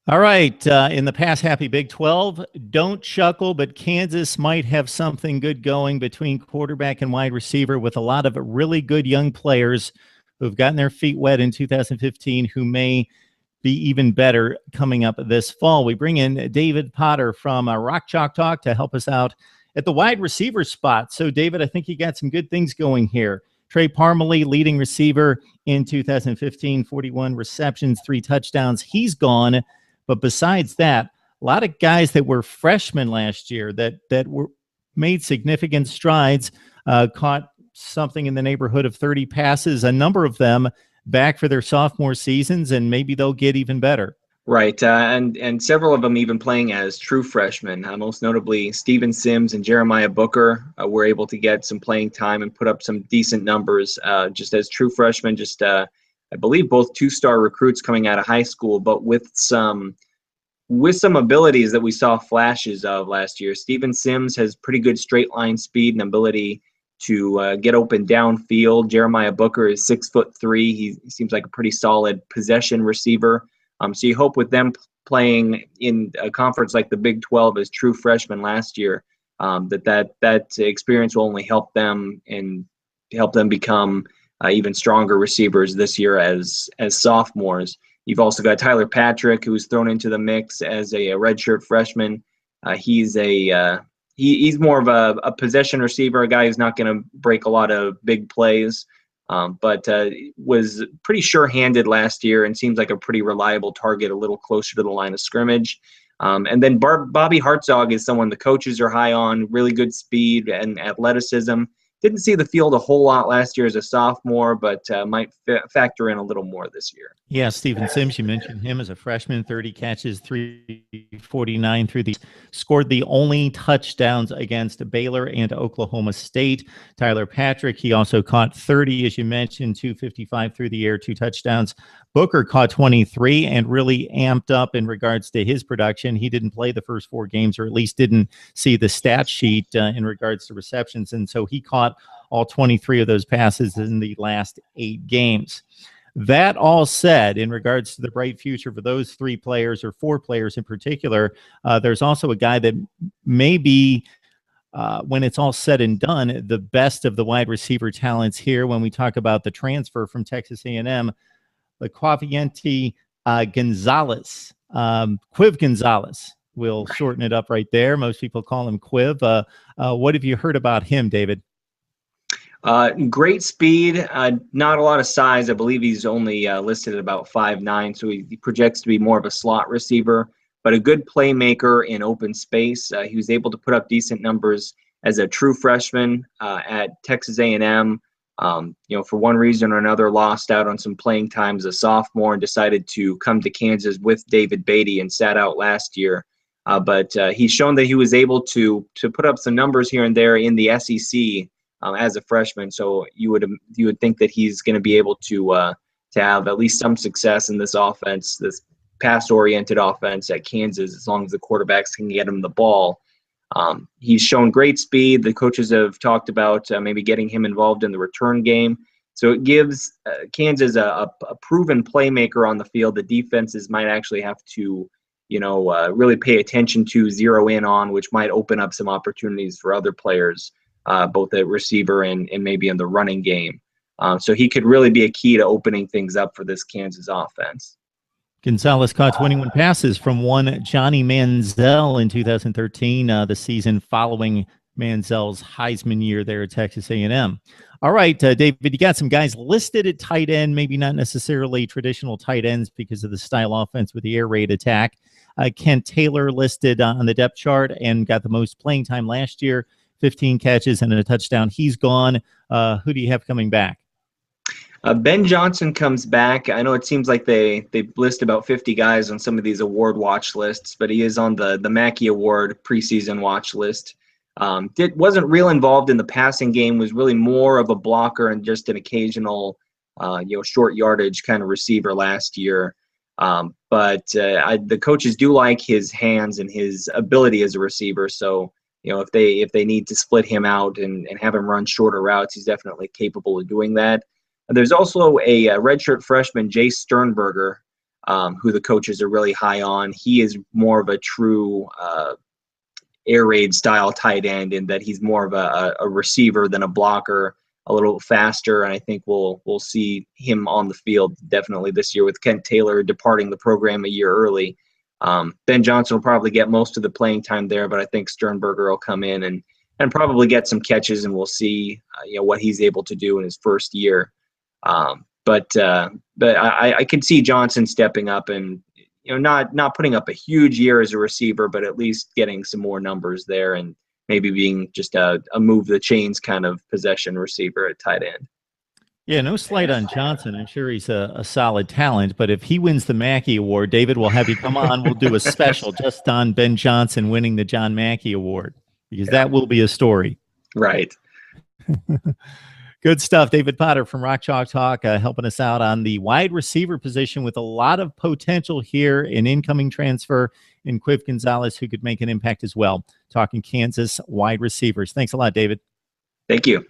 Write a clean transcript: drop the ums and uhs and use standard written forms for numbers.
All right. In the past happy Big 12, don't chuckle, but Kansas might have something good going between quarterback and wide receiver with a lot of really good young players who've gotten their feet wet in 2015 who may be even better coming up this fall. We bring in David Potter from Rock Chalk Talk to help us out at the wide receiver spot. So, David, I think you got some good things going here. Trey Parmalee, leading receiver in 2015, 41 receptions, 3 touchdowns. He's gone. But besides that, a lot of guys that were freshmen last year that were made significant strides, caught something in the neighborhood of 30 passes, a number of them back for their sophomore seasons, and maybe they'll get even better. Right, and several of them even playing as true freshmen. Most notably, Steven Sims and Jeremiah Booker were able to get some playing time and put up some decent numbers just as true freshmen. I believe both 2-star recruits coming out of high school, but with some abilities that we saw flashes of last year. Steven Sims has pretty good straight line speed and ability to get open downfield. Jeremiah Booker is 6'3". He seems like a pretty solid possession receiver. So you hope with them playing in a conference like the Big 12 as true freshmen last year, that experience will only help them and help them become even stronger receivers this year as sophomores. You've also got Tyler Patrick, who's thrown into the mix as a redshirt freshman. He's more of a possession receiver, a guy who's not going to break a lot of big plays, but was pretty sure-handed last year and seems like a pretty reliable target, a little closer to the line of scrimmage. And then Bobby Hartzog is someone the coaches are high on, really good speed and athleticism. Didn't see the field a whole lot last year as a sophomore, but might factor in a little more this year. Yeah, Steven Sims, you mentioned him as a freshman, 30 catches, 349 through the scored the only touchdowns against Baylor and Oklahoma State. Tyler Patrick, he also caught 30, as you mentioned, 255 through the air, 2 touchdowns. Booker caught 23 and really amped up in regards to his production. He didn't play the first 4 games, or at least didn't see the stat sheet in regards to receptions, and so he caught all 23 of those passes in the last 8 games. That all said, in regards to the bright future for those 3 players, or 4 players in particular, there's also a guy that may be, when it's all said and done, the best of the wide receiver talents here when we talk about the transfer from Texas A&M, Laquaviente Gonzalez. Quiv Gonzalez. We'll shorten it up right there. Most people call him Quiv. What have you heard about him, David? Great speed, not a lot of size. I believe he's only listed at about 5'9", so he projects to be more of a slot receiver, but a good playmaker in open space. He was able to put up decent numbers as a true freshman at Texas A&M. For one reason or another, lost out on some playing time as a sophomore and decided to come to Kansas with David Beatty and sat out last year. But he's shown that he was able to put up some numbers here and there in the SEC as a freshman. So you would think that he's going to be able to have at least some success in this offense, this pass-oriented offense at Kansas, as long as the quarterbacks can get him the ball. He's shown great speed. The coaches have talked about maybe getting him involved in the return game. So it gives Kansas a proven playmaker on the field that defenses might actually have to, really pay attention to, zero in on, which might open up some opportunities for other players, both at receiver and maybe in the running game. So he could really be a key to opening things up for this Kansas offense. Gonzalez caught 21 passes from one Johnny Manziel in 2013, the season following Manziel's Heisman year there at Texas A&M. All right, David, you got some guys listed at tight end, maybe not necessarily traditional tight ends because of the style offense with the air raid attack. Kent Taylor listed on the depth chart and got the most playing time last year, 15 catches and a touchdown. He's gone. Who do you have coming back? Ben Johnson comes back. I know it seems like they list about 50 guys on some of these award watch lists, but he is on the Mackey Award preseason watch list. Wasn't real involved in the passing game, was really more of a blocker and just an occasional short yardage kind of receiver last year. But the coaches do like his hands and his ability as a receiver. So, if they need to split him out and have him run shorter routes, he's definitely capable of doing that. There's also a redshirt freshman, Jay Sternberger, who the coaches are really high on. He is more of a true air raid style tight end, in that he's more of a receiver than a blocker, a little faster, and I think we'll see him on the field definitely this year, with Kent Taylor departing the program a year early. Ben Johnson will probably get most of the playing time there, but I think Sternberger will come in and probably get some catches, and we'll see what he's able to do in his first year. But I can see Johnson stepping up and not putting up a huge year as a receiver, but at least getting some more numbers there, and maybe being just a move the chains kind of possession receiver at tight end. Yeah, no slight on Johnson. I'm sure he's a solid talent, but if he wins the Mackey Award, David, we'll have you come on. We'll do a special just on Ben Johnson winning the John Mackey Award, because that will be a story. Right. Good stuff. David Potter from Rock Chalk Talk helping us out on the wide receiver position, with a lot of potential here, in incoming transfer in Quiv Gonzalez, who could make an impact as well. Talking Kansas wide receivers. Thanks a lot, David. Thank you.